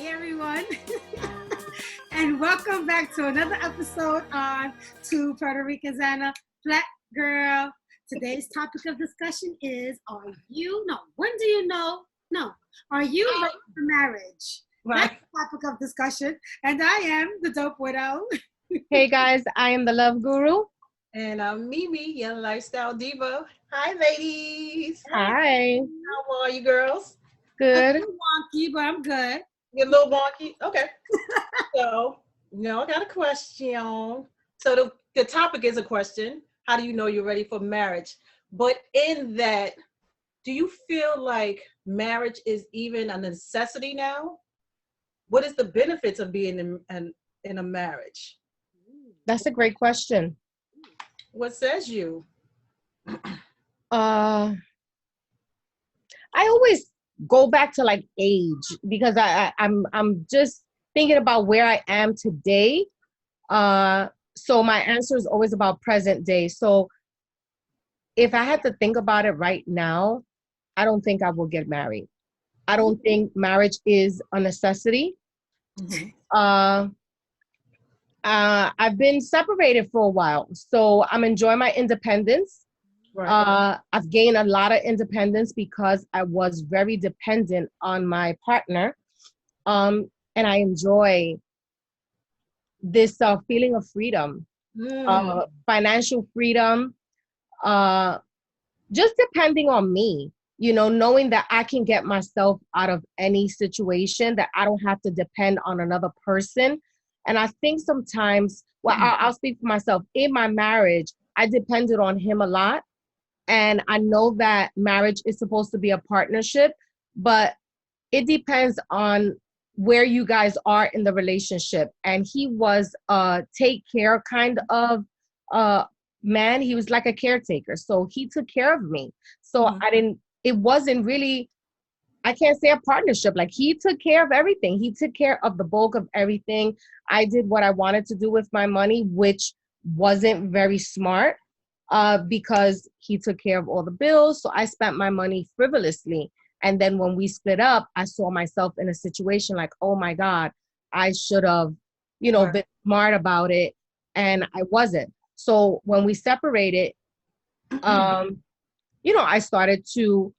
everyone, and welcome back to another episode on To Puerto Ricans and a Black Girl. Today's topic of discussion is: when do you know? No, are you ready for marriage? Right. That's the topic of discussion, and I am the Dope Widow. Hey guys, I am the Love Guru. And I'm Mimi, Young Lifestyle Diva. Hi, ladies. Hi. How are you, girls? A Good. little wonky, but I'm good. You're a little wonky? Okay. So, I got a question. So the topic is a question. How do you know you're ready for marriage? But in that, do you feel like marriage is even a necessity now? What is the benefits of being in a marriage? That's a great question. What says you? I always go back to like age because I'm just thinking about where I am today. So my answer is always about present day. So if I had to think about it right now, I don't think I will get married. I don't think marriage is a necessity. Mm-hmm. I've been separated for a while, so I'm enjoying my independence. Right. I've gained a lot of independence because I was very dependent on my partner. And I enjoy this feeling of freedom, financial freedom, just depending on me, knowing that I can get myself out of any situation, that I don't have to depend on another person. And I think sometimes, I'll speak for myself. In my marriage, I depended on him a lot. And I know that marriage is supposed to be a partnership, but it depends on where you guys are in the relationship. And he was a take care kind of man. He was like a caretaker. So he took care of me. So it wasn't really, I can't say a partnership. Like, he took care of everything. He took care of the bulk of everything. I did what I wanted to do with my money, which wasn't very smart because he took care of all the bills. So I spent my money frivolously. And then when we split up, I saw myself in a situation like, oh my God, I should have, been smart about it. And I wasn't. So when we separated, I started to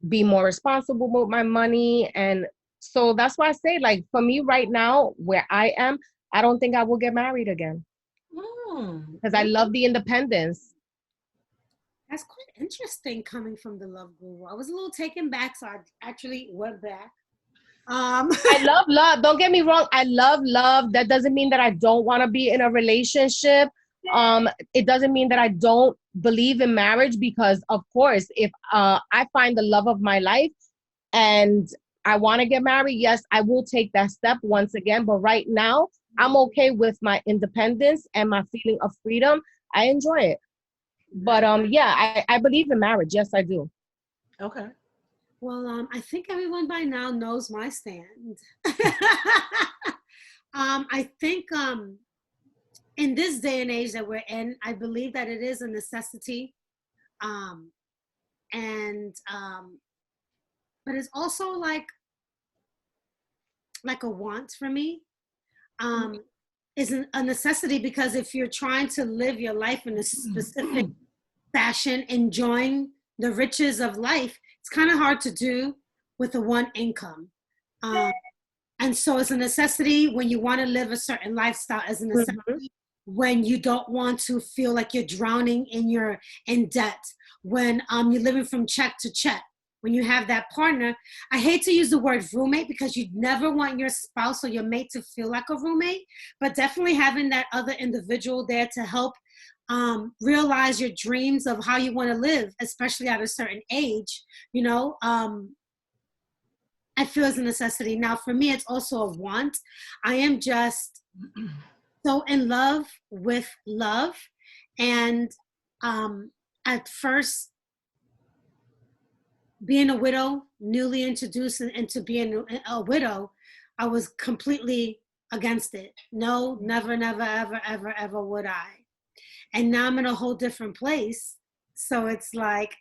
be more responsible with my money. And so that's why I say, like, for me right now, where I am, I don't think I will get married again because I love the independence. That's quite interesting coming from the Love Guru. I was a little taken back, so I actually went back. I love love. Don't get me wrong. I love love. That doesn't mean that I don't want to be in a relationship. It doesn't mean that I don't believe in marriage, because of course, if I find the love of my life and I want to get married, yes, I will take that step once again. But right now, I'm okay with my independence and my feeling of freedom. I enjoy it. But I believe in marriage. Yes, I do. Okay. Well, I think everyone by now knows my stand. I think in this day and age that we're in, I believe that it is a necessity. But it's also like a want for me. Isn't a necessity, because if you're trying to live your life in a specific fashion, enjoying the riches of life, it's kind of hard to do with a one income. And so it's a necessity when you want to live a certain lifestyle, as a necessity when you don't want to feel like you're drowning in debt, when you're living from check to check. When you have that partner, I hate to use the word roommate because you never want your spouse or your mate to feel like a roommate, but definitely having that other individual there to help realize your dreams of how you want to live, especially at a certain age, I feel is a necessity. Now, for me, it's also a want. I am just so in love with love. And at first, being a widow, newly introduced into being a widow, I was completely against it. No, never, never, ever, ever, ever would I. And now I'm in a whole different place. So it's like,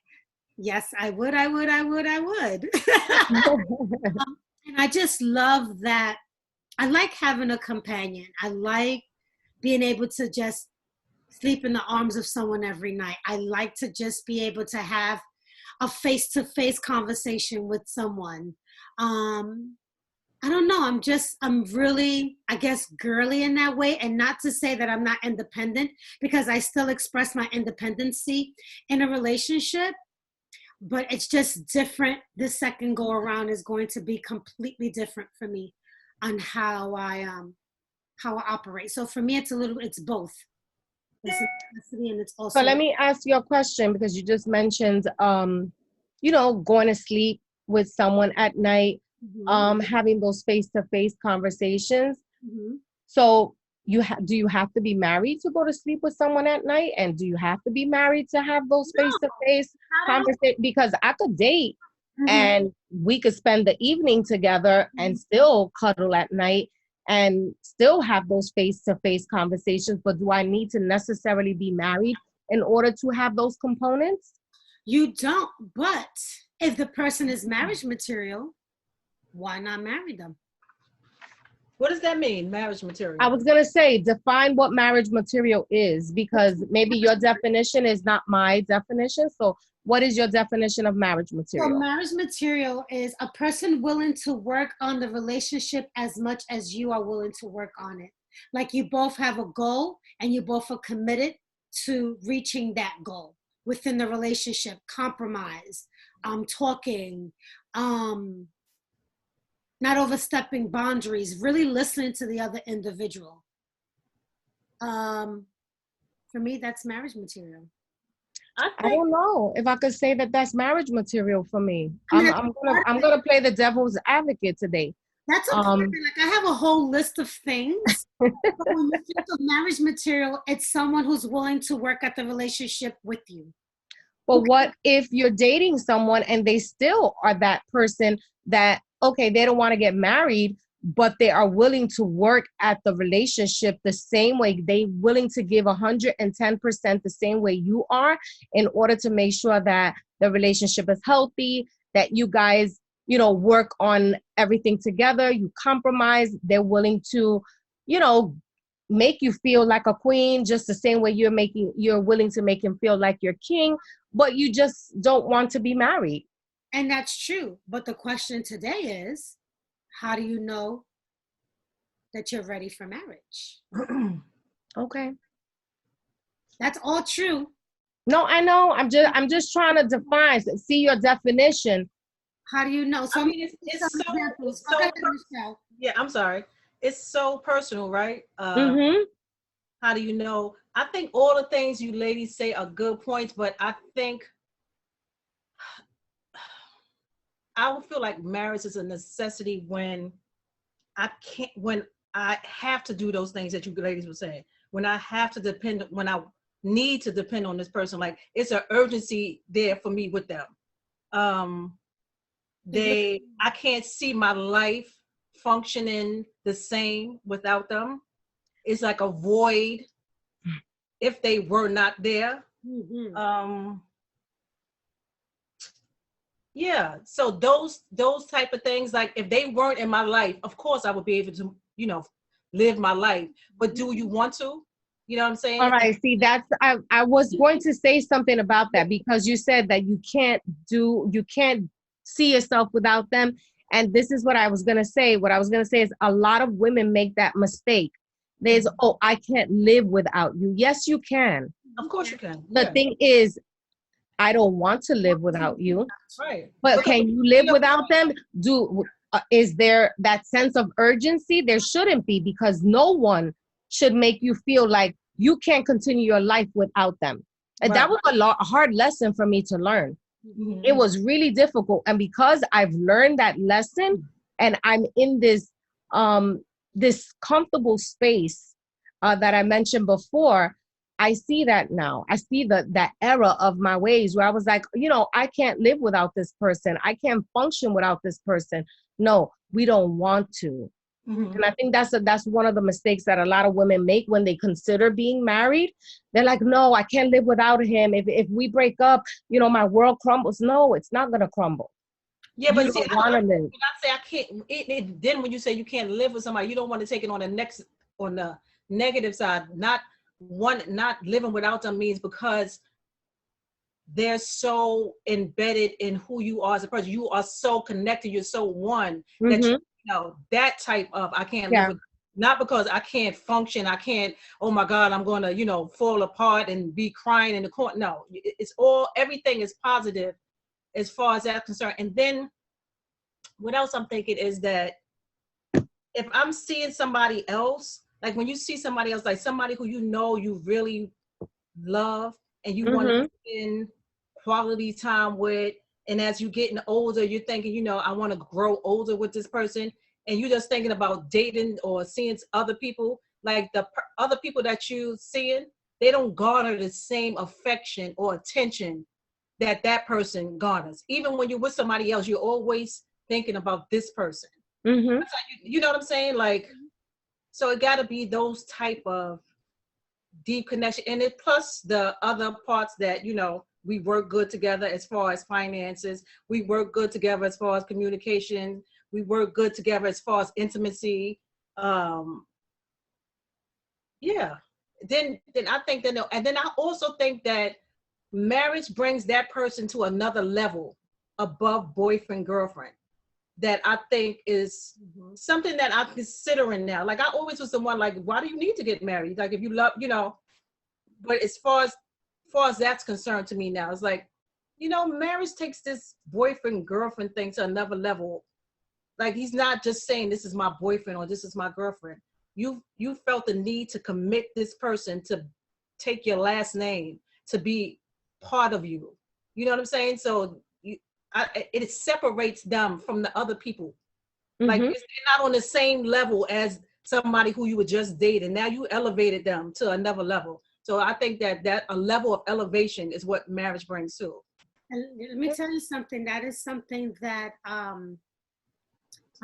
yes, I would. And And I just love that. I like having a companion. I like being able to just sleep in the arms of someone every night. I like to just be able to have a face-to-face conversation with someone. I don't know. I'm really, I guess, girly in that way. And not to say that I'm not independent, because I still express my independency in a relationship, but it's just different. This second go around is going to be completely different for me on how I operate. So for me, it's both. It's a necessity and it's So also. let me ask you a question, because you just mentioned, going to sleep with someone at night, having those face-to-face conversations. Mhm. So do you have to be married to go to sleep with someone at night? And do you have to be married to have those No, face-to-face not at all. conversations? Because I could date Mhm. and we could spend the evening together and still cuddle at night and still have those face-to-face conversations. But do I need to necessarily be married in order to have those components? You don't, but if the person is marriage material, why not marry them? What does that mean, marriage I material? was going to say, define what marriage material is, because maybe your definition is not my definition. So what is your definition of marriage So material? marriage material is a person willing to work on the relationship as much as you are willing to work on it. Like you both have a goal and you both are committed to reaching that goal within the relationship, compromise, talking, um, not overstepping boundaries, really listening to the other individual. For me, that's marriage material. I I think don't know if I could say that that's marriage material for me. I mean, I'm gonna play the devil's advocate today. that's important. Like I have a whole list of things. But when you think of marriage material, it's someone who's willing to work at the relationship with you. But what if you're dating someone and they still are that person that, okay, they don't want to get married, but they are willing to work at the relationship the same way. They willing to give 110% the same way you are in order to make sure that the relationship is healthy, that you guys, work on everything together, you compromise. They're willing to, you know, make you feel like a queen just the same way you're willing to make him feel like you're king, but you just don't want to be married. And that's true. But the question today is, how do you know that you're ready for marriage? Okay. That's all true. No, I know. I'm just trying to define, see your definition. How do you know? So I mean, it's so, examples. it's so Okay, Michelle. yeah, I'm sorry. It's so personal, right? Mm-hmm. How do you know? I think all the things you ladies say are good points, but I think I would feel like marriage is a necessity when when I have to do those things that you ladies were saying, when I have to depend, when I need to depend on this person, like it's an urgency there for me with them. I can't see my life functioning the same without them. It's like a void if they were not there. Mm-hmm. Yeah, so those type of things, like if they weren't in my life, of course I would be able to, live my life. But do you want to? You know what I'm saying? All right. See, I was going to say something about that, because you said that you can't see yourself without them. And this is what I was going to say. What I was going to say is a lot of women make that mistake. There's, oh, I can't live without you. Yes, you can. Of course you can. The thing is, I don't want to live without you. Right. But can you live without them? Is there that sense of urgency? There shouldn't be, because no one should make you feel like you can't continue your life without them. And Right. that was a hard lesson for me to learn. Mm-hmm. It was really difficult. And because I've learned that lesson and I'm in this comfortable space that I mentioned before, I see that now. I see that era of my ways where I was like, I can't live without this person. I can't function without this person. No, we don't want to. Mm-hmm. And I think that's one of the mistakes that a lot of women make when they consider being married. They're like, no, I can't live without him. If we break up, my world crumbles. No, it's not going to crumble. Yeah, You but see, don't want to live. when I say I can't, then when you say you can't live with somebody, you don't want to take it on the negative side. Not living without them means because they're so embedded in who you are as a person. You are so connected. You're so one that you know that type of I can't live with. Not because I can't function. I can't. Oh my God, I'm going to fall apart and be crying in the corner. No, it's everything is positive as far as that's concerned. And then what else I'm thinking is that if I'm seeing somebody else, like when you see somebody else, like somebody who you really love and you want to spend quality time with, and as you're getting older, you're thinking, I want to grow older with this person, and you're just thinking about dating or seeing other people, like the other people that you seeing, they don't garner the same affection or attention that person garners. Even when you're with somebody else, you're always thinking about this person. That's how you know what I'm saying? Like, so it got to be those type of deep connection, and it plus the other parts that we work good together as far as finances, we work good together as far as communication, we work good together as far as intimacy. Yeah, then I think that, and then I also think that marriage brings that person to another level above boyfriend girlfriend, that I think is something that I'm considering now. Like I always was the one like, why do you need to get married? Like if you love, but as far as that's concerned to me now, it's like, marriage takes this boyfriend girlfriend thing to another level. Like he's not just saying this is my boyfriend or this is my girlfriend. You felt the need to commit this person to take your last name, to be part of you. You know what I'm saying? So it separates them from the other people. Like they're not on the same level as somebody who you were just dating. Now you elevated them to another level. So I think that a level of elevation is what marriage brings too. And let me tell you something. That is something that my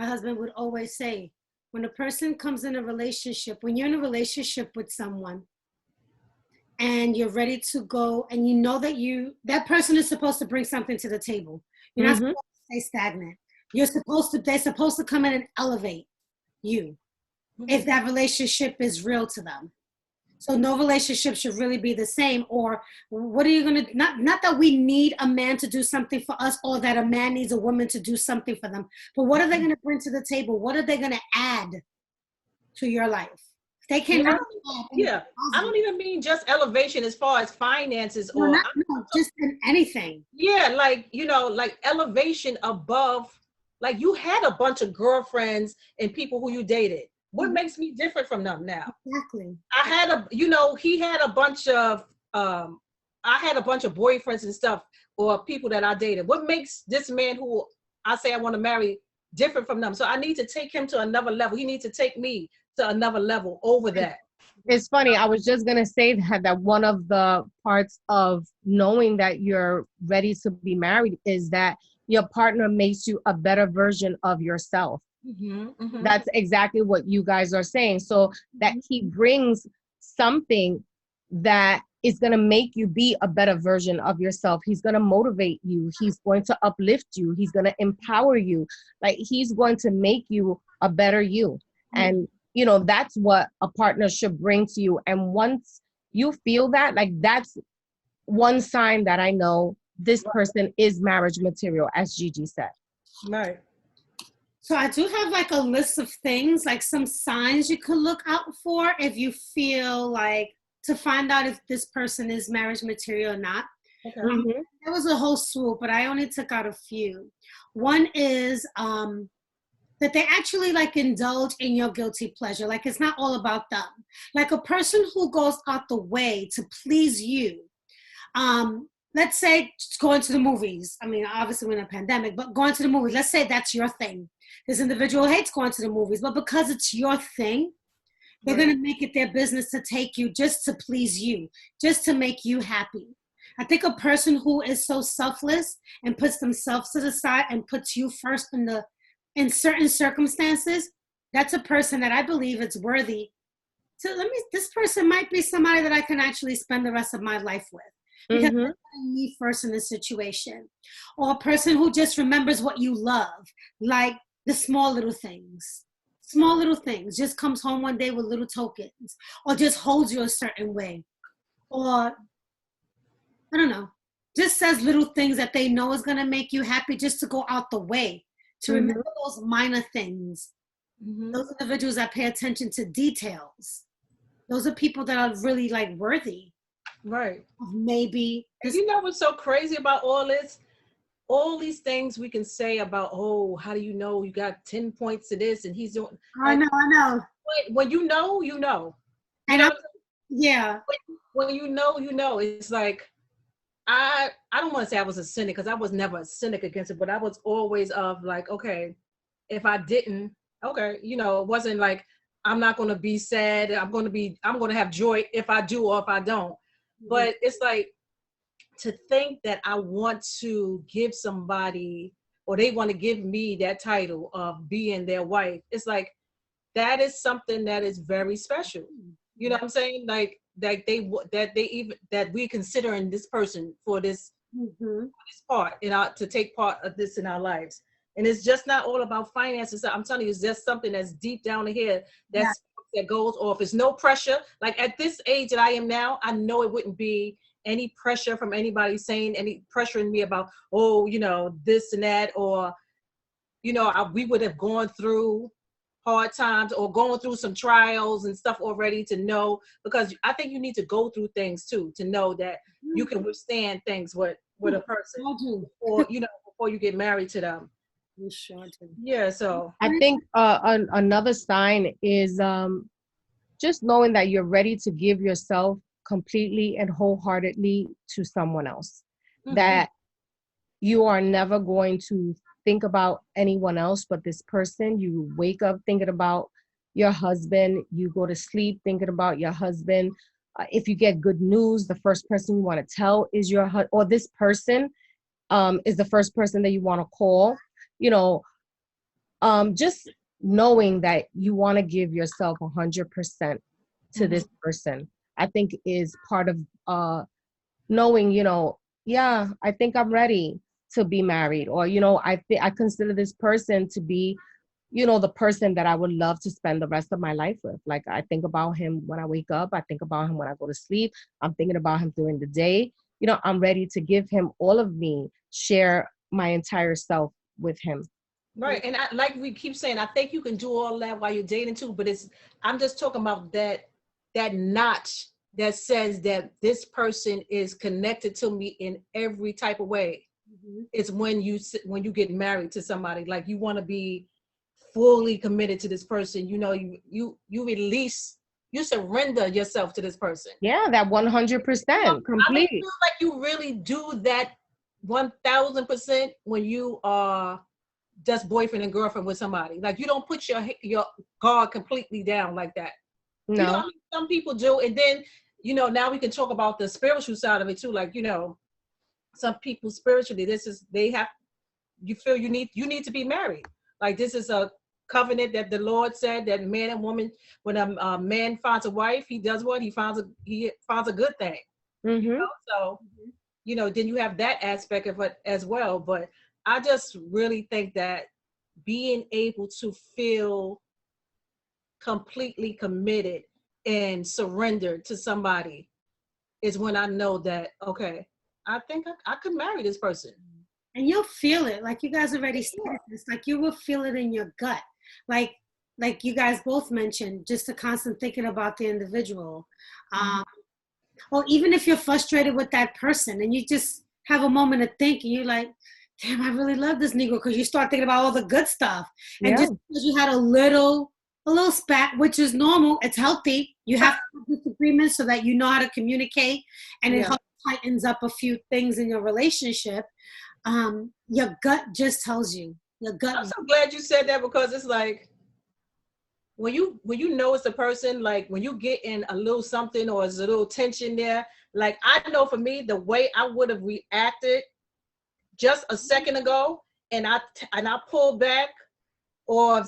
husband would always say. When a person comes in a relationship, when you're in a relationship with someone and you're ready to go, and you know that person is supposed to bring something to the table. You're not supposed to stay stagnant. They're supposed to come in and elevate you if that relationship is real to them. So no relationship should really be the same. Or what are you going to, not that we need a man to do something for us, or that a man needs a woman to do something for them, but what are they going to bring to the table? What are they going to add to your life? They cannot. I don't even mean just elevation as far as finances just in anything. Yeah, like, like elevation above, like you had a bunch of girlfriends and people who you dated. What makes me different from them now? Exactly. I had he had a bunch of, I had a bunch of boyfriends and stuff, or people that I dated. What makes this man who I say I want to marry different from them? So I need to take him to another level. He needs to take me to another level over that. It's funny. I was just going to say that one of the parts of knowing that you're ready to be married is that your partner makes you a better version of yourself. That's exactly what you guys are saying. So that he brings something that is going to make you be a better version of yourself. He's going to motivate you. He's going to uplift you. He's going to empower you. Like he's going to make you a better you. And that's what a partner should bring to you. And once you feel that, like that's one sign that I know this person is marriage material, as Gigi said. Right. So I do have like a list of things, like some signs you could look out for if you feel like, to find out if this person is marriage material or not. Okay. There was a whole swoop, but I only took out a few. One is that they actually like indulge in your guilty pleasure. Like it's not all about them. Like a person who goes out the way to please you. Let's say going to the movies. I mean, obviously we're in a pandemic, but going to the movies, let's say that's your thing. This individual hates going to the movies, but because it's your thing, they're going to make it their business to take you just to please you, just to make you happy. I think a person who is so selfless and puts themselves to the side and puts you first in certain circumstances, that's a person that I believe is worthy. So this person might be somebody that I can actually spend the rest of my life with. because Mm-hmm. they're putting me first in the situation. Or a person who just remembers what you love, like the small little things. Small little things. Just comes home one day with little tokens, or just holds you a certain way, or I don't know, just says little things that they know is gonna make you happy, just to go out the way to Mm-hmm. remember those minor things. Mhm. Those individuals that pay attention to details. Those are people that are really like worthy Right. of maybe And this. you know what's so crazy about all this? All these things we can say about, oh, how do you know you got 10 points to this and he's doing, I at know, I know. when you know, you know. You And know I, what I'm yeah, saying? When you know, you know. It's like I don't want to say I was a cynic, because I was never a cynic against it, but I was always of like, okay, if I didn't, okay, it wasn't like I'm not gonna be sad. I'm gonna have joy if I do or if I don't. But it's like, to think that I want to give somebody, or they want to give me that title of being their wife, it's like, that is something that is very special. You know what I'm saying? Like that we considering this person for this mm-hmm. part to take part of this in our lives. And it's just not all about finances. I'm telling you, it's just something that's deep down here Yeah. that goes off. It's no pressure. Like at this age that I am now, I know it wouldn't be any pressure from anybody saying any pressuring me about, oh, this and that, or we would have gone through hard times or going through some trials and stuff already to know, because I think you need to go through things too to know that you can withstand things with a person, I do. or before you get married to them. You sure do. Yeah, so I think another sign is just knowing that you're ready to give yourself completely and wholeheartedly to someone else. That you are never going to think about anyone else but this person. You wake up thinking about your husband. You go to sleep thinking about your husband. If you get good news, the first person you want to tell is your husband, or this person is the first person that you want to call. You know, just knowing that you want to give yourself 100% to this person, I think is part of knowing, yeah, I think I'm ready to be married, or I consider this person to be, the person that I would love to spend the rest of my life with. Like, I think about him when I wake up, I think about him when I go to sleep, I'm thinking about him during the day. I'm ready to give him all of me, share my entire self with him. right. And like we keep saying, I think you can do all that while you're dating too, but I'm just talking about that notch that says that this person is connected to me in every type of way. It's when you get married to somebody, like you want to be fully committed to this person. You release, you surrender yourself to this person. Yeah, that 100% I complete. feel like you really do that 1000% when you are just boyfriend and girlfriend with somebody. Like, you don't put your guard completely down like that. No. Some people do. And then, now we can talk about the spiritual side of it too. Like, some people spiritually, you feel you need to be married. Like, this is a covenant that the Lord said that man and woman, when a man finds a wife, he does what? He finds a good thing. Mm-hmm. So, then you have that aspect of it as well. But I just really think that being able to feel completely committed and surrendered to somebody is when I know that, okay, I think I could marry this person. And you'll feel it, like you guys already said this, like you will feel it in your gut, like you guys both mentioned, just a constant thinking about the individual. Or even if you're frustrated with that person and you just have a moment of thinking, you're like, damn, I really love this Negro, because you start thinking about all the good stuff. And Yeah. just because you had a little spat, which is normal, it's healthy. You have disagreements so that you know how to communicate, and it helps tightens up a few things in your relationship. Your gut just tells you. Your gut. I'm so glad you said that, because it's like, when you know it's a person, like when you get in a little something or there's a little tension there, like I know for me, the way I would have reacted just a second ago, and I pull back, or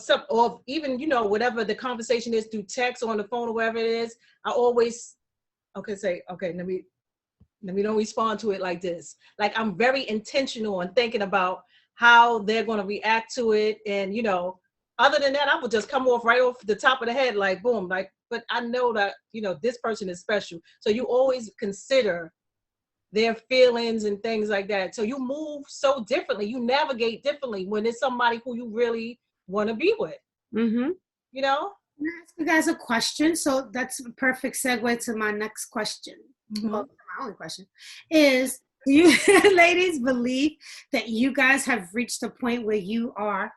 even whatever the conversation is through text or on the phone or whatever it is, I always say, okay, let me and we don't respond to it like this. Like, I'm very intentional and thinking about how they're going to react to it. And, you know, other than that, I would just come off right off the top of the head, like, boom, like, but I know that, you know, this person is special. So you always consider their feelings and things like that. So you move so differently. You navigate differently when it's somebody who you really want to be with. Mm-hmm. You know? Can I ask you guys a question? So that's a perfect segue to my next question. Mm-hmm. Well, my only question is, do you ladies believe that you guys have reached a point where you are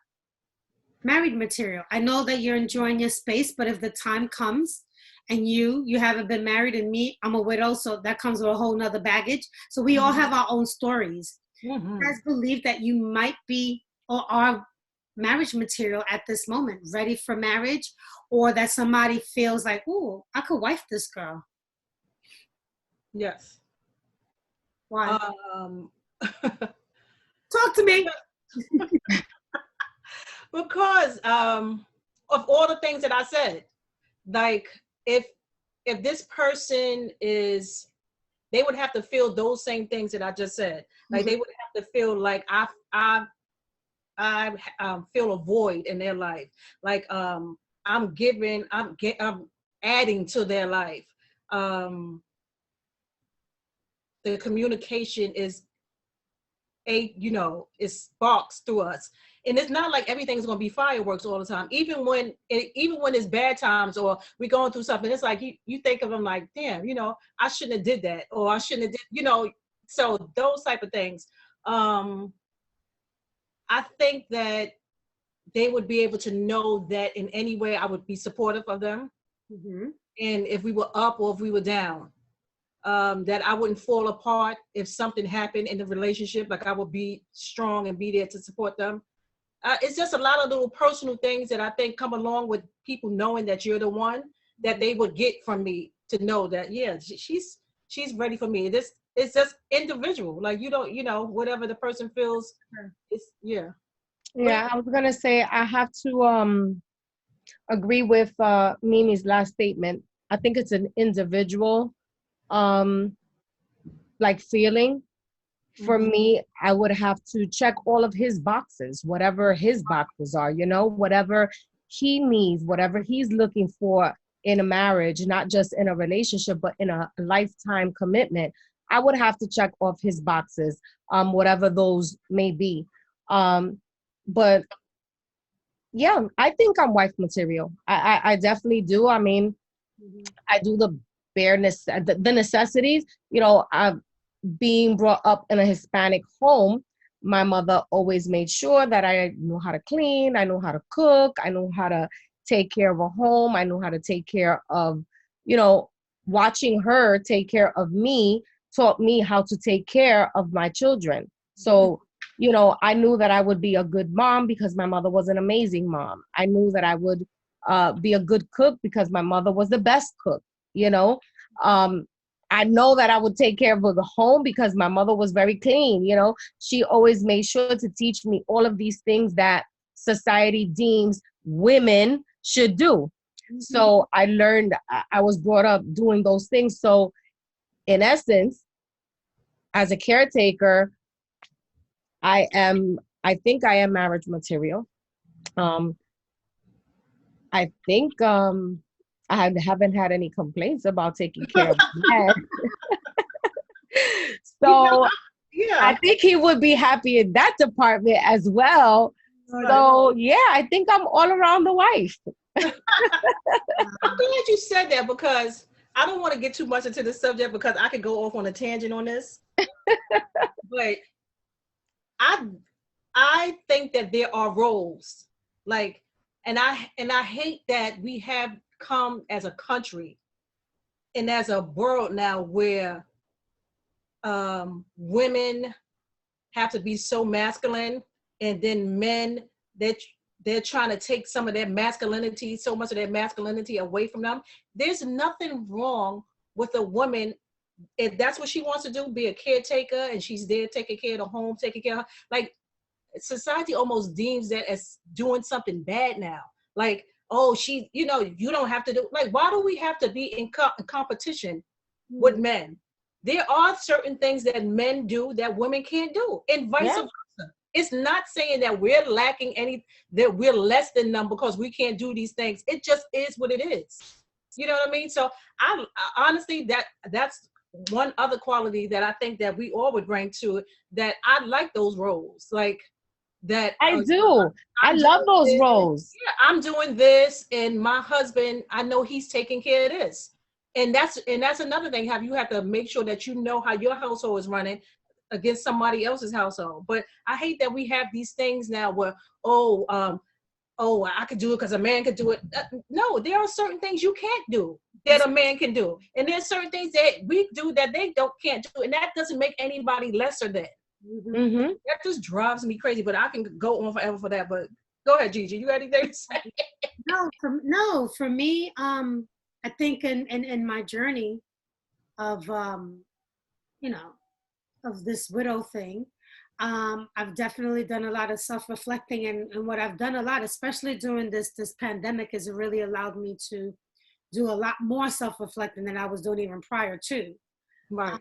married material? I know that you're enjoying your space, but if the time comes and you haven't been married, and me, I'm a widow, so that comes with a whole nother baggage. So we all have our own stories. Mm-hmm. You guys believe that you might be or are marriage material at this moment, ready for marriage, or that somebody feels like, oh, I could wife this girl? Yes. Why? Talk to me. Because of all the things that I said. Like, if this person is, they would have to feel those same things that I just said. Like, they would have to feel like I feel a void in their life. Like, I'm adding to their life. The communication is it sparks through us. And it's not like everything's going to be fireworks all the time. Even when it's bad times or we're going through something, it's like you think of them like, damn, I shouldn't have did that, or I shouldn't have did, so those type of things. I think that they would be able to know that in any way I would be supportive of them. Mm-hmm. And if we were up or if we were down, that I wouldn't fall apart if something happened in the relationship. Like, I would be strong and be there to support them. It's just a lot of little personal things that I think come along with people knowing that you're the one that they would get from me, to know that, yeah, she's ready for me. It's just individual. Like, you don't, whatever the person feels, it's, yeah. Yeah, I was going to say, I have to agree with Mimi's last statement. I think it's an individual like feeling. For me, I would have to check all of his boxes, whatever his boxes are, whatever he needs, whatever he's looking for in a marriage, not just in a relationship, but in a lifetime commitment. I would have to check off his boxes, whatever those may be. But yeah, I think I'm wife material. I definitely do. I mean, I do the bareness, the necessities. Being brought up in a Hispanic home, my mother always made sure that I knew how to clean, I know how to cook, I know how to take care of a home, I know how to take care of, watching her take care of me taught me how to take care of my children. So, I knew that I would be a good mom because my mother was an amazing mom. I knew that I would be a good cook because my mother was the best cook, I know that I would take care of the home because my mother was very clean. She always made sure to teach me all of these things that society deems women should do. Mm-hmm. So I learned, I was brought up doing those things. So in essence, as a caretaker, I think I am marriage material. I think, I haven't had any complaints about taking care of that. So yeah. I think he would be happy in that department as well. Right. So yeah, I think I'm all around the wife. I'm glad you said that, because I don't want to get too much into this subject because I could go off on a tangent on this. But I think that there are roles, like, and I hate that we have come as a country and as a world now where women have to be so masculine, and then men, they're trying to take so much of their masculinity away from them. There's nothing wrong with a woman if that's what she wants to do, be a caretaker, and she's there taking care of the home, taking care of, like, society almost deems that as doing something bad now. Like, oh, you don't have to do, like, why do we have to be in competition with men? there are certain things that men do that women can't do, and vice versa. It's not saying that we're lacking that we're less than them because we can't do these things. It just is what it is. You know what I mean? So I honestly, that's one other quality that I think that we all would bring to it, that I like those roles. Like that. I do. I love those roles. Yeah, I'm doing this, and my husband, I know he's taking care of this. And that's another thing. You have to make sure that you know how your household is running against somebody else's household. But I hate that we have these things now where, I could do it because a man could do it. No, there are certain things you can't do that a man can do. And there's certain things that we do that they can't do. And that doesn't make anybody lesser than. Mm-hmm. That just drives me crazy, but I can go on forever for that. But go ahead, Gigi. You got anything to say? For me, I think in my journey of, of this widow thing, I've definitely done a lot of self-reflecting, and what I've done a lot, especially during this pandemic, is it really allowed me to do a lot more self-reflecting than I was doing even prior to. Right.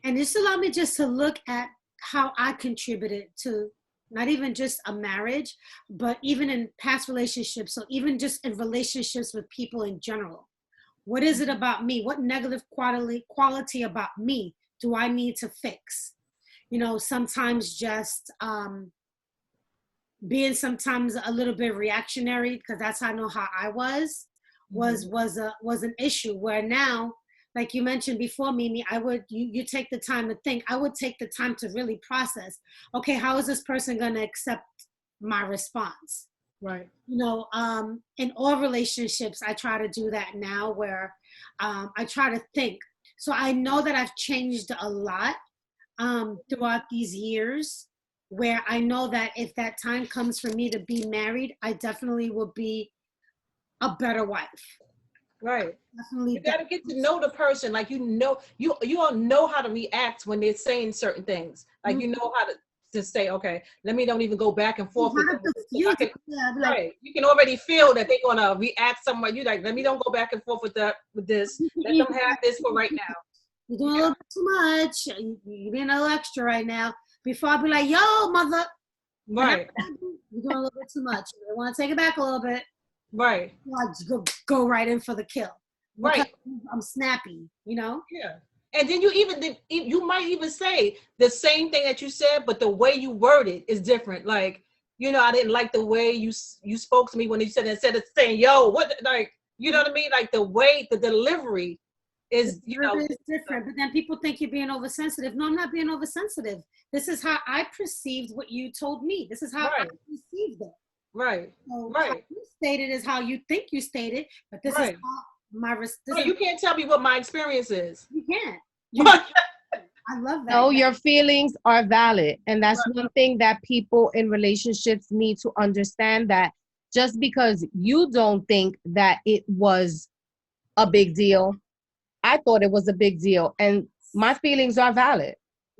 And this allowed me just to look at how I contributed to not even just a marriage, but even in past relationships. So even just in relationships with people in general. What is it about me? What negative quality about me do I need to fix? Sometimes just being sometimes a little bit reactionary, because that's how I know how I was an issue, where now, like you mentioned before, Mimi, you take the time to think. I would take the time to really process, okay, how is this person going to accept my response? Right. In all relationships, I try to do that now, where I try to think. So I know that I've changed a lot throughout these years, where I know that if that time comes for me to be married, I definitely will be a better wife. Right. Definitely. You got to get to know the person. Like, you all know how to react when they're saying certain things. Like, you know how to say, okay, don't even go back and forth with them. Right. You can already feel that they're going to react somewhere. You like, don't go back and forth with this. Let them have this for right now. You're doing a little bit too much. You're being a little extra right now. Before I'll be like, yo, mother. Right. You're doing a little bit too much. I want to take it back a little bit. Right. I'll go right in for the kill. Right. I'm snappy, Yeah. And then you might even say the same thing that you said, but the way you word it is different. Like, I didn't like the way you spoke to me when you said, instead of saying, yo, what, like, you know what I mean? Like, the way, the delivery is, it's different. But then people think you're being oversensitive. No, I'm not being oversensitive. This is how I perceived what you told me. This is how I perceived it. Right. So how you stated is how you think you stated, but this is how you can't tell me what my experience is. You can't. I love that. No, your feelings are valid. And that's one thing that people in relationships need to understand, that just because you don't think that it was a big deal, I thought it was a big deal. And my feelings are valid.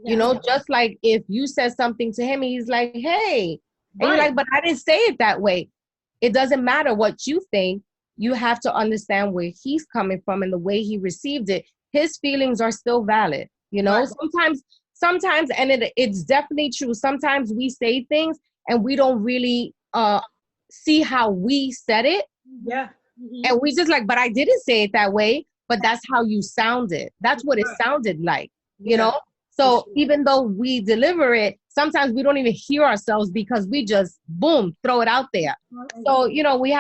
Just like if you said something to him, he's like, hey, and you're like, but I didn't say it that way. It doesn't matter what you think. You have to understand where he's coming from and the way he received it. His feelings are still valid. Sometimes, and it's definitely true. Sometimes we say things and we don't really see how we said it. Yeah. And we just like, but I didn't say it that way, but that's how you sounded. That's what it sounded like, So even though we deliver it, sometimes we don't even hear ourselves because we just, boom, throw it out there. So, we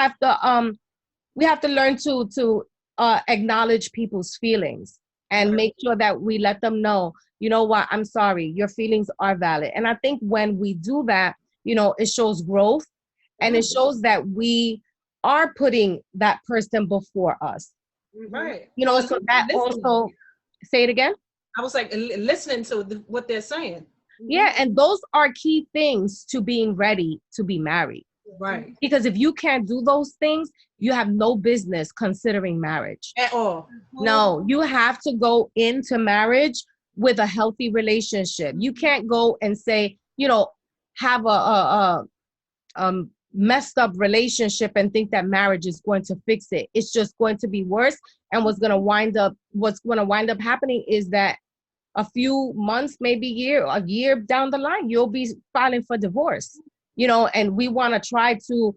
have to learn to acknowledge people's feelings and make sure that we let them know, you know what, I'm sorry, your feelings are valid. And I think when we do that, it shows growth, and it shows that we are putting that person before us. Right. So that also, say it again. I was like listening to what they're saying. Yeah, and those are key things to being ready to be married. Right. Because if you can't do those things, you have no business considering marriage. At all. No, you have to go into marriage with a healthy relationship. You can't go and say, have messed up relationship and think that marriage is going to fix it. It's just going to be worse. And what's going to wind up happening is that a few months, maybe a year down the line, you'll be filing for divorce, and we want to try to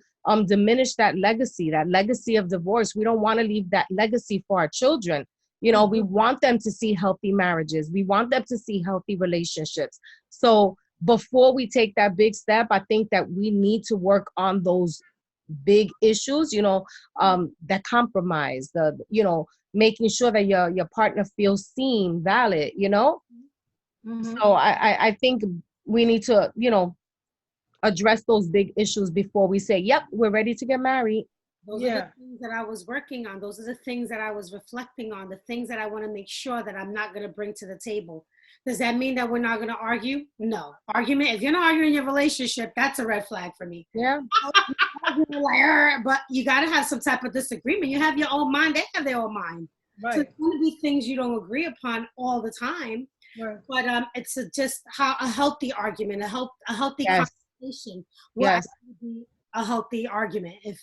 diminish that legacy of divorce. We don't want to leave that legacy for our children. We want them to see healthy marriages. We want them to see healthy relationships. So before we take that big step, I think that we need to work on those big issues, that compromise, making sure that your partner feels seen, valid, So I think we need to, address those big issues before we say, yep, we're ready to get married. Those are the things that I was working on. Those are the things that I was reflecting on, the things that I want to make sure that I'm not going to bring to the table. Does that mean that we're not going to argue? No. Argument, if you're not arguing in your relationship, that's a red flag for me. Yeah. But you got to have some type of disagreement. You have your own mind. They have their own mind. Right. So it's going to be things you don't agree upon all the time. Right. But it's just a healthy argument, a healthy Yes. conversation will actually be a healthy argument if,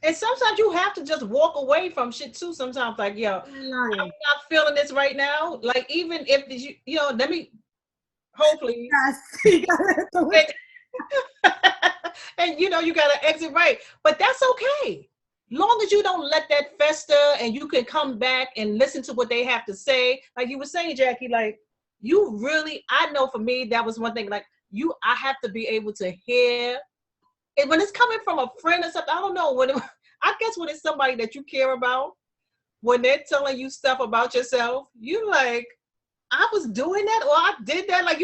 And sometimes you have to just walk away from shit too. Sometimes, like, yo, I'm not feeling this right now. Like, even if let me, hopefully, and you got to exit right. But that's okay, long as you don't let that fester, and you can come back and listen to what they have to say. Like you were saying, Jackie, like I know for me that was one thing. Like I have to be able to hear. And when it's coming from a friend or something, I don't know. I guess when it's somebody that you care about, when they're telling you stuff about yourself, you like, I was doing that or I did that. Like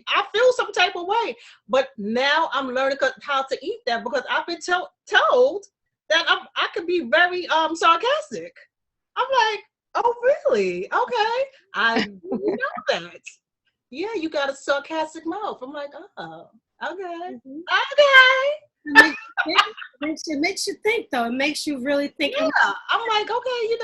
I feel some type of way. But now I'm learning how to eat that, because I've been told that I could be very sarcastic. I'm like, oh really? Okay, I didn't know that. Yeah, you got a sarcastic mouth. I'm like, oh. Okay. Okay. It makes you think, though. It makes you really think. Yeah. I'm like, okay,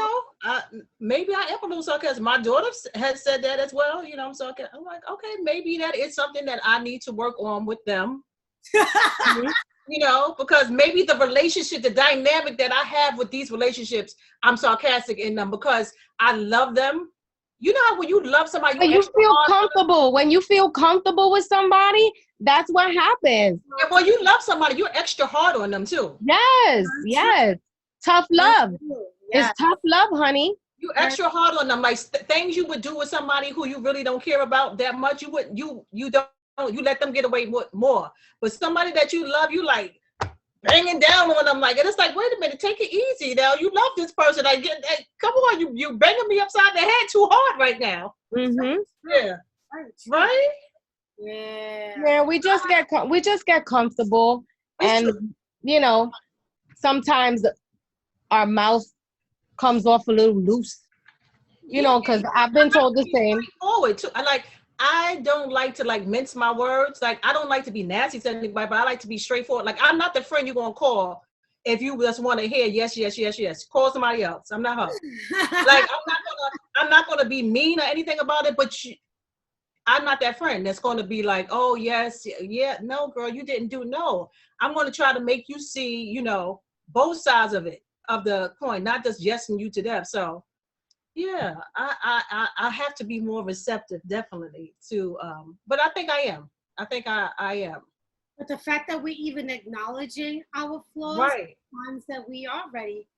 maybe I am a little sarcastic. My daughter has said that as well. I'm sarcastic. I'm like, okay, maybe that is something that I need to work on with them. Because maybe the relationship, the dynamic that I have with these relationships, I'm sarcastic in them because I love them. You know how when you love somebody, you feel comfortable. When you feel comfortable with somebody, that's what happens. And when you love somebody, you're extra hard on them too. Yes. Tough love. It's tough love, honey. You extra hard on them. Like things you would do with somebody who you really don't care about that much, you let them get away with more. But somebody that you love, you like banging down on them, like, and it's like, wait a minute, take it easy now. You love this person. Come on, you banging me upside the head too hard right now. Mm-hmm. Yeah. Right? Yeah. We just get comfortable, and sometimes our mouth comes off a little loose. Because I've been told the same. Forward too. I don't like to mince my words. Like, I don't like to be nasty to anybody, but I like to be straightforward. Like, I'm not the friend you're going to call if you just want to hear yes. Call somebody else. I'm not her. Like, I'm not going to be mean or anything about it, but I'm not that friend that's going to be like, oh, yes, yeah, no, girl, you didn't do no. I'm going to try to make you see, both sides of the coin, not just yesing you to death. So, yeah, I have to be more receptive, definitely, to, but I think I am. I am. But the fact that we're even acknowledging our flaws, right, means that we are ready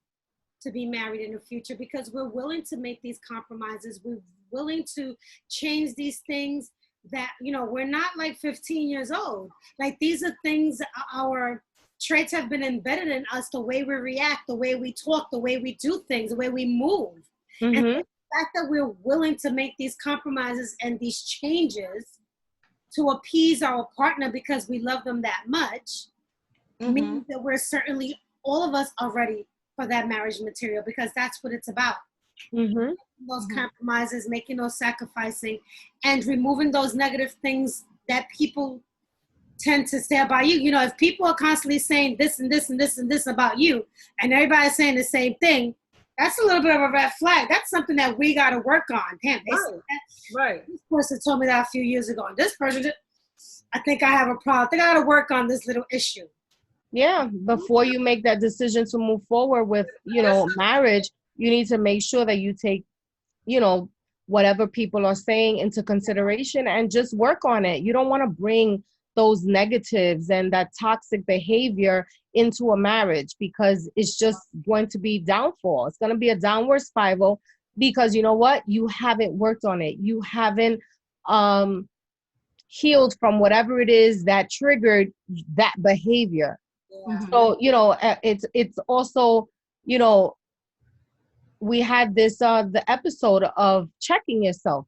to be married in the future, because we're willing to make these compromises. We're willing to change these things that, we're not like 15 years old. Like, these are things, our traits have been embedded in us, the way we react, the way we talk, the way we do things, the way we move. Mm-hmm. And the fact that we're willing to make these compromises and these changes to appease our partner because we love them that much, means that we're certainly, all of us are ready for that marriage material, because that's what it's about. Those compromises, making those sacrificing, and removing those negative things that people tend to say about you. If people are constantly saying this and this and this and this about you, and everybody's saying the same thing, that's a little bit of a red flag. That's something that we got to work on. Damn, right. This person told me that a few years ago. And this person, I think I have a problem. I think I got to work on this little issue. Yeah, before you make that decision to move forward with, marriage, you need to make sure that you take, you know, whatever people are saying into consideration and just work on it. You don't want to bring those negatives and that toxic behavior into a marriage, because it's just going to be downfall. It's going to be a downward spiral, because you know what? You haven't worked on it. You haven't um healed from whatever it is that triggered that behavior. Yeah. So, it's also, you know, we had this the episode of checking yourself,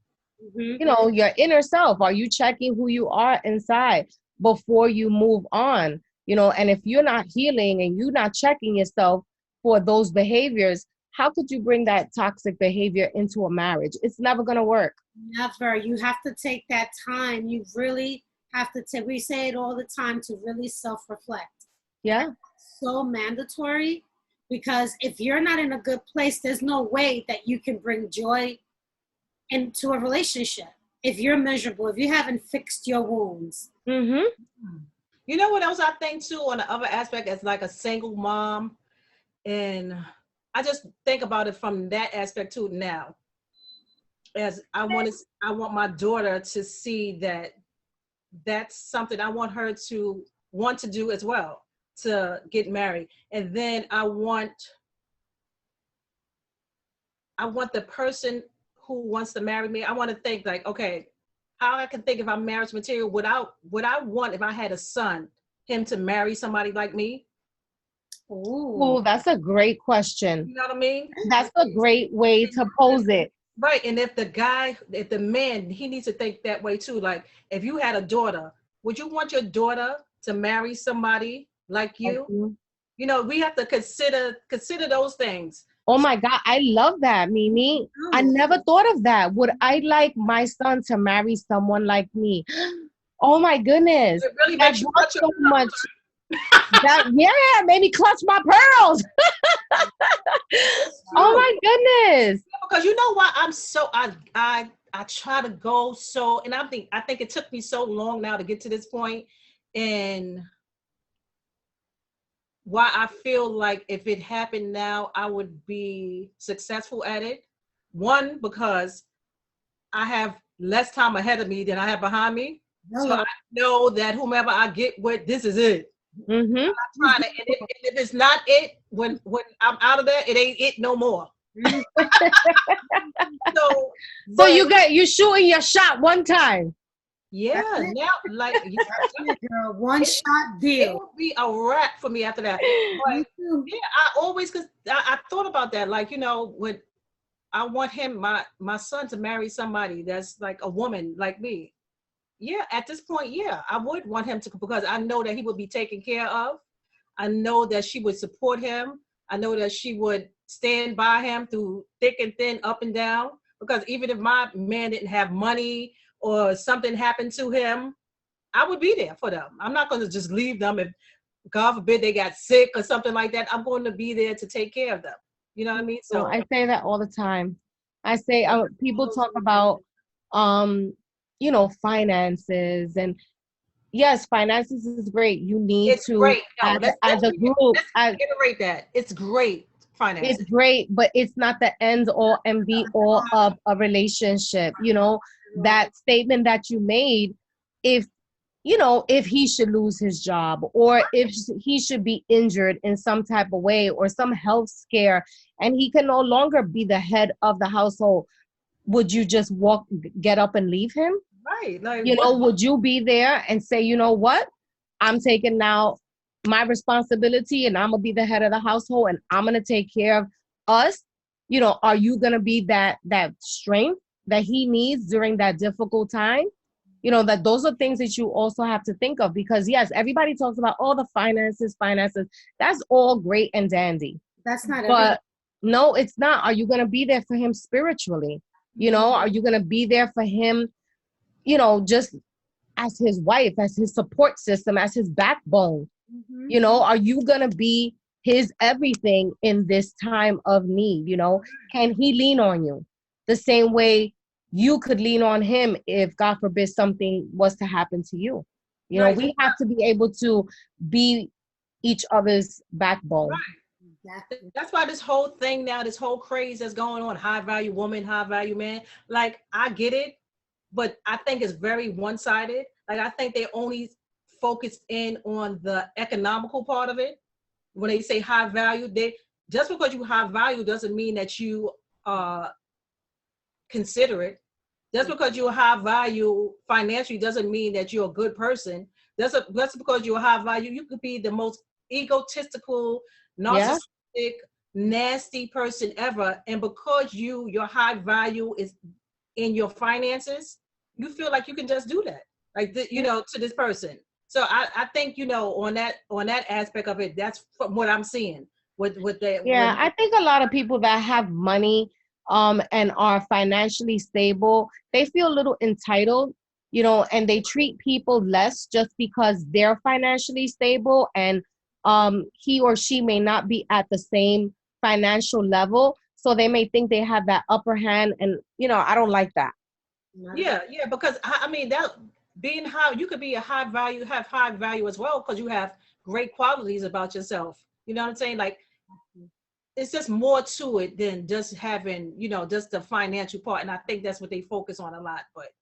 Hmm. your inner self. Are you checking who you are inside before you move on? And if you're not healing and you're not checking yourself for those behaviors, how could you bring that toxic behavior into a marriage? It's never going to work. Never. You have to take that time. You really have to take, we say it all the time, to really self-reflect. Yeah. So mandatory, because if you're not in a good place, there's no way that you can bring joy into a relationship. If you're miserable, if you haven't fixed your wounds. Mm-hmm. You know what else I think too, on the other aspect, as like a single mom, and I just think about it from that aspect too now. As I want my daughter to see that that's something I want her to want to do as well, to get married. And then I want the person who wants to marry me, I want to think like, okay, how I can think if I'm marriage material, would I want, if I had a son, him to marry somebody like me? Oh, that's a great question. You know what I mean? That's a great way to pose it. Right. And if the man, he needs to think that way too. Like, if you had a daughter, would you want your daughter to marry somebody like you? Mm-hmm. We have to consider those things. Oh my God, I love that, Mimi. I never thought of that. Would I like my son to marry someone like me? Oh my goodness. It really makes you brought so much. That made me clutch my pearls. Oh my goodness. Because you know what? I try to go so, and I think it took me so long now to get to this point, and why I feel like if it happened now, I would be successful at it. One, because I have less time ahead of me than I have behind me. So I know that whomever I get with, this is it. Mm-hmm. I'm not trying to, and if it's not it, when I'm out of there, it ain't it no more. So you shooting your shot one time. Yeah, now like girl, one shot deal. It would be a wrap for me after that. But yeah, I always, cause I thought about that. Like, when I want my son to marry somebody that's like a woman like me. Yeah, at this point, yeah, I would want him to, because I know that he would be taken care of. I know that she would support him. I know that she would stand by him through thick and thin, up and down. Because even if my man didn't have money or something happened to him, I would be there for them. I'm not going to just leave them if, God forbid, they got sick or something like that. I'm going to be there to take care of them. You know what I mean? So I say that all the time. I say people talk about, finances, and yes, finances is great. You need it's to, great. No, as a group, reiterate that. It's great. Finances. It's great, but it's not the end all and be all of a relationship. That statement that you made, if he should lose his job, or if he should be injured in some type of way, or some health scare, and he can no longer be the head of the household, would you just get up and leave him? Right. Like, would you be there and say, you know what? I'm taking now my responsibility, and I'm going to be the head of the household, and I'm going to take care of us. Are you going to be that strength that he needs during that difficult time? That those are things that you also have to think of, because yes, everybody talks about all the finances. That's all great and dandy. That's not But no, it's not. Are you going to be there for him spiritually? Are you going to be there for him, just as his wife, as his support system, as his backbone? Mm-hmm. Are you going to be his everything in this time of need? Can he lean on you the same way you could lean on him if, God forbid, something was to happen to you? We have to be able to be each other's backbone. Exactly. That's why this whole thing now, this whole craze that's going on, high value woman, high value man, like I get it, but I think it's very one-sided. Like I think they only focus in on the economical part of it. When they say high value, they just because you high value doesn't mean that you considerate. Just because you're high value financially doesn't mean that you're a good person. Just because you're high value, you could be the most egotistical, Yeah. narcissistic, nasty person ever. And because your high value is in your finances, you feel like you can just do that, like to this person. So I think on that aspect of it, that's from what I'm seeing with that. Yeah, I think a lot of people that have money and are financially stable, they feel a little entitled, and they treat people less just because they're financially stable and he or she may not be at the same financial level. So they may think they have that upper hand, and I don't like that. Yeah, because I mean that being high, you could be a high value, have high value as well because you have great qualities about yourself. You know what I'm saying? Like it's just more to it than just having, just the financial part. And I think that's what they focus on a lot. But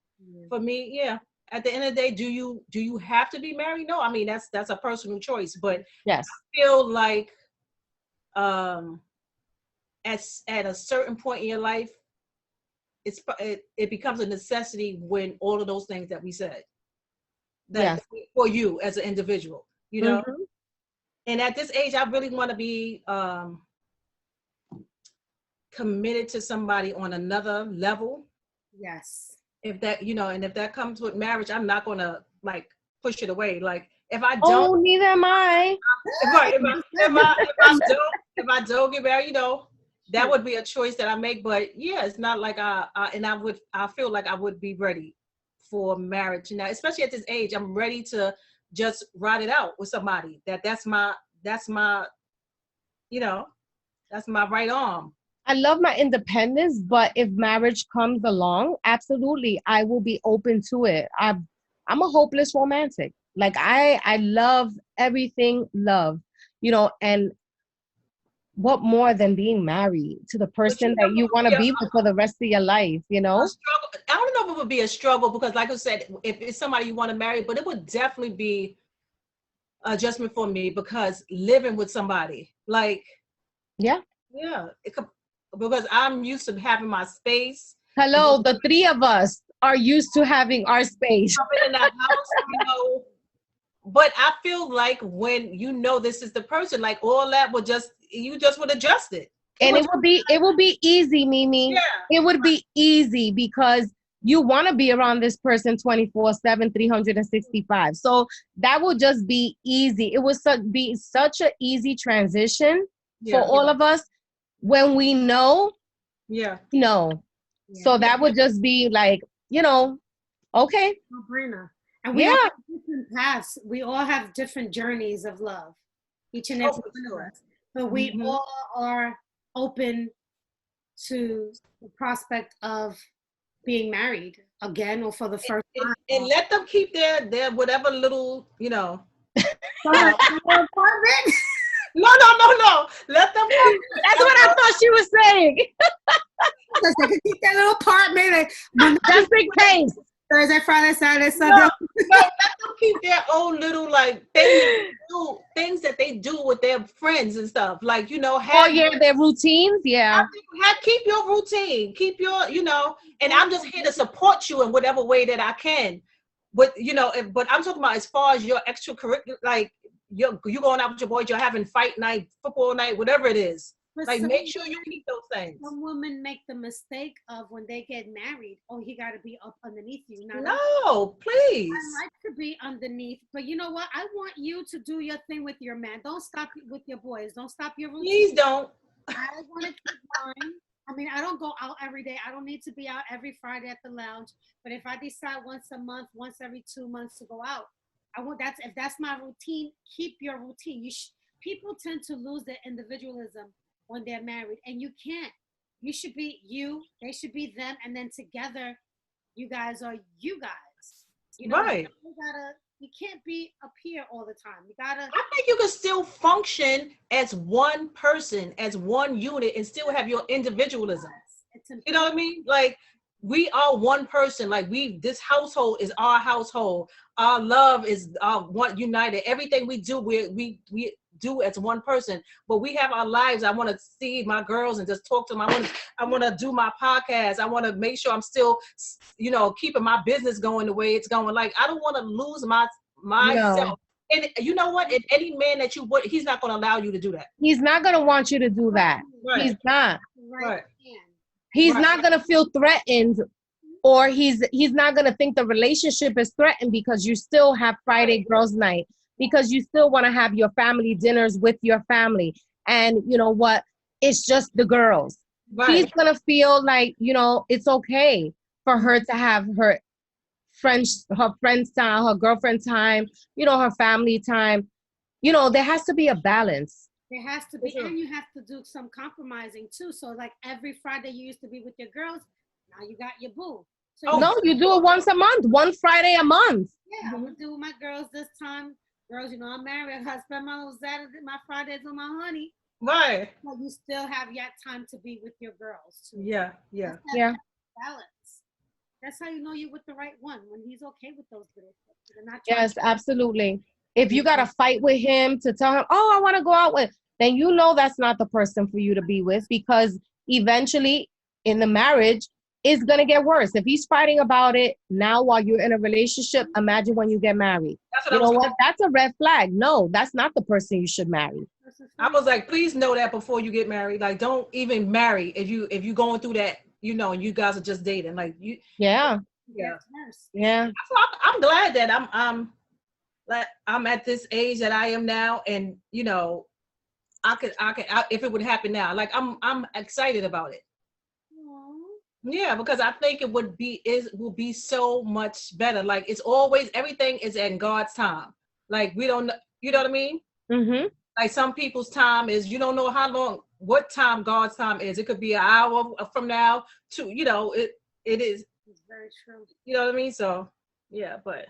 for me, yeah, at the end of the day, do you have to be married? No, I mean that's a personal choice. But Yes. I feel like at a certain point in your life, it becomes a necessity when all of those things that we said that for you as an individual, Mm-hmm. And at this age, I really want to be committed to somebody on another level. Yes. If that, and if that comes with marriage, I'm not gonna like push it away. Like if I Oh, don't, neither am I. if I don't get married, that would be a choice that I make. But yeah, it's not like I feel like I would be ready for marriage now, especially at this age. I'm ready to just ride it out with somebody. That's my that's my right arm. I love my independence, but if marriage comes along, absolutely, I will be open to it. I'm a hopeless romantic. Like I love everything love, and what more than being married to the person that you want to be with for the rest of your life, A struggle. I don't know if it would be a struggle because, like I said, if it's somebody you want to marry, but it would definitely be adjustment for me because living with somebody, like, yeah, because I'm used to having my space. hello, the three of us are used to having our space. Coming in that house, but I feel like when this is the person, like all that would you just would adjust it. And it would be easy, Mimi. Yeah. It would be easy because you want to be around this person 24/7, 365. So that would just be easy. It would be such an easy transition for all of us when we know. Yeah. No. So that would just be like, okay. No-brainer. And we all have different paths. We all have different journeys of love, each and every one of us. But we all are open to the prospect of being married again or for the first time. And let them keep their whatever little, apartment. No. Let them. That's what I thought she was saying. They can keep that little apartment. Just in case. Thursday, Friday, Saturday, Sunday. No, let them keep their own little like things that they do with their friends and stuff. Like their routines. Yeah. Keep your routine. Keep your And I'm just here to support you in whatever way that I can. But but I'm talking about as far as your extracurricular, like you going out with your boys, you're having fight night, football night, whatever it is. Like make sure you keep those things. Some women make the mistake of when they get married, he got to be up underneath you. No, please. I like to be underneath, but you know what? I want you to do your thing with your man. Don't stop with your boys. Don't stop your routine. Please don't. I want to keep mine. I mean, I don't go out every day. I don't need to be out every Friday at the lounge. But if I decide once a month, once every 2 months to go out, if that's my routine, keep your routine. People tend to lose their individualism when they're married, and you can't. You should be you, they should be them, and then together you guys are you guys. Right. You gotta You can't be up here all the time. You gotta. I think you can still function as one person, as one unit, and still have your individualism. It's important. You know what I mean? Like, we are one person. Like, this household is our household. Our love is our one united. Everything we do, we do as one person. But we have our lives. I want to see my girls and just talk to them. I want to do my podcast. I want to make sure I'm still, keeping my business going the way it's going. Like, I don't want to lose myself. No. And you know what? And any man that you would, he's not going to allow you to do that. He's not going to want you to do that. Right. He's not. Right. He's not going to feel threatened, or he's not going to think the relationship is threatened because you still have Friday girls night, because you still want to have your family dinners with your family. And you know what? It's just the girls. Right. He's going to feel like, it's okay for her to have her friends time, her girlfriend time, her family time. There has to be a balance. There has to be, and you have to do some compromising too. So like every Friday you used to be with your girls, now you got your boo. So No, you do it once a month, one Friday a month. Yeah, I'm gonna do with my girls this time. Girls, I'm married. I spend my Fridays with my honey. Right. But you still have that time to be with your girls too. Yeah. Balance. That's how you know you're with the right one, when he's okay with those little things. Yes, absolutely. If you got to fight with him to tell him, oh, I want to go out with, then that's not the person for you to be with, because eventually in the marriage, it's going to get worse. If he's fighting about it now while you're in a relationship, imagine when you get married. That's a red flag. No, that's not the person you should marry. I was like, please know that before you get married. Like, don't even marry if you going through that, and you guys are just dating. Like, you. Yeah. So I'm glad that I'm at this age that I am now, and I could if it would happen now. Like, I'm excited about it. Aww. Yeah, because I think it will be so much better. Like, it's always, everything is in God's time. Like, we don't, you know what I mean? Mm-hmm. Like, some people's time is, you don't know what time God's time is. It could be an hour from now to, it is. It's very true. You know what I mean? So, yeah, but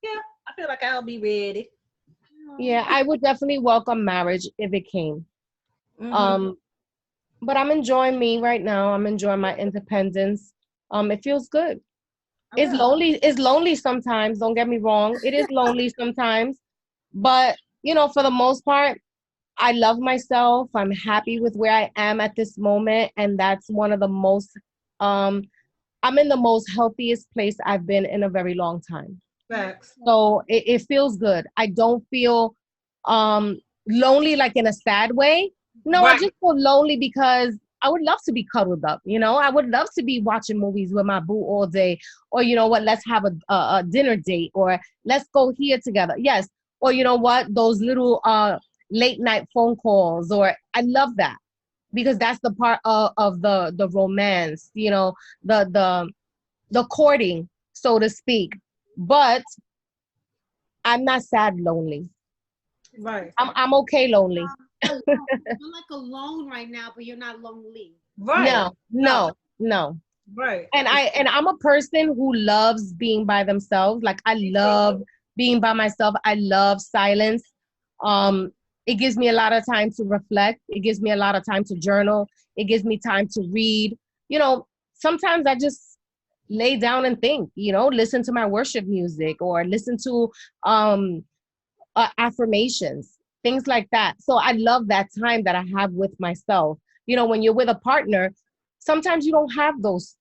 yeah, I feel like I'll be ready. Yeah, I would definitely welcome marriage if it came. Mm-hmm. But I'm enjoying me right now. I'm enjoying my independence. It feels good. It's lonely. It's lonely sometimes. Don't get me wrong. It is lonely sometimes. But, for the most part, I love myself. I'm happy with where I am at this moment. And that's one of the most, I'm in the most healthiest place I've been in a very long time. Facts. So it feels good. I don't feel lonely, like in a sad way. No, right. I just feel lonely because I would love to be cuddled up. I would love to be watching movies with my boo all day. Or, let's have a dinner date, or let's go here together. Yes. Or, those little late night phone calls, or I love that, because that's the part of the romance, the courting, so to speak. But I'm not sad lonely. Right. I'm okay lonely. You're like alone right now, but you're not lonely. Right. No. Right. And I'm a person who loves being by themselves. Like, I love being by myself. I love silence. It gives me a lot of time to reflect. It gives me a lot of time to journal. It gives me time to read. Sometimes I just lay down and think, listen to my worship music, or listen to affirmations, things like that. So I love that time that I have with myself. When you're with a partner, sometimes you don't have those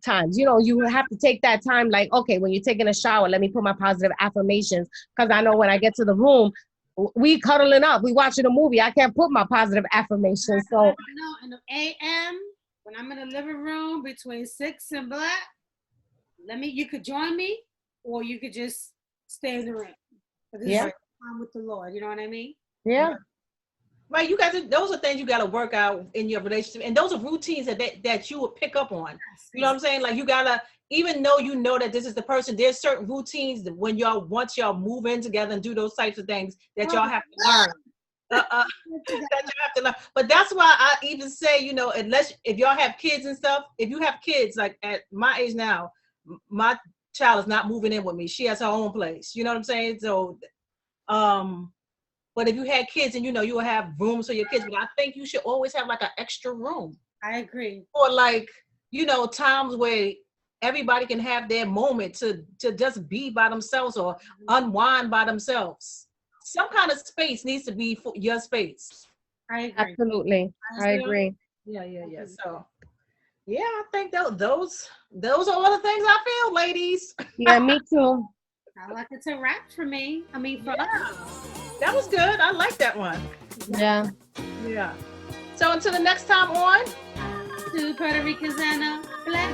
times. You have to take that time, like, okay, when you're taking a shower, let me put my positive affirmations, because I know when I get to the room, we cuddling up, we watching a movie, I can't put my positive affirmations. So in the AM, when I'm in the living room between 6 and black, you could join me, or you could just stay in the room. Yeah. Time with the Lord, you know what I mean? Yeah. Right, you guys, those are things you got to work out in your relationship, and those are routines that you would pick up on. You know what I'm saying? Like, you gotta, even though you know that this is the person, there's certain routines that once y'all move in together and do those types of things that y'all have to learn. That you have to learn. But that's why I even say, unless if y'all have kids and stuff, if you have kids, like at my age now, my child is not moving in with me. She has her own place. You know what I'm saying? So, but if you had kids and you know you will have rooms for your kids, but I think you should always have like an extra room. I agree. Or like, you know, times where everybody can have their moment to just be by themselves or unwind by themselves. Some kind of space needs to be for your space. I agree. Absolutely. I agree. Yeah. So yeah, I think those are all the things I feel, ladies. Yeah, me too. I like it's a wrap for me. I mean, for that was good. I like that one. Yeah. Yeah. So until the next time on to Puerto Ricans and Black.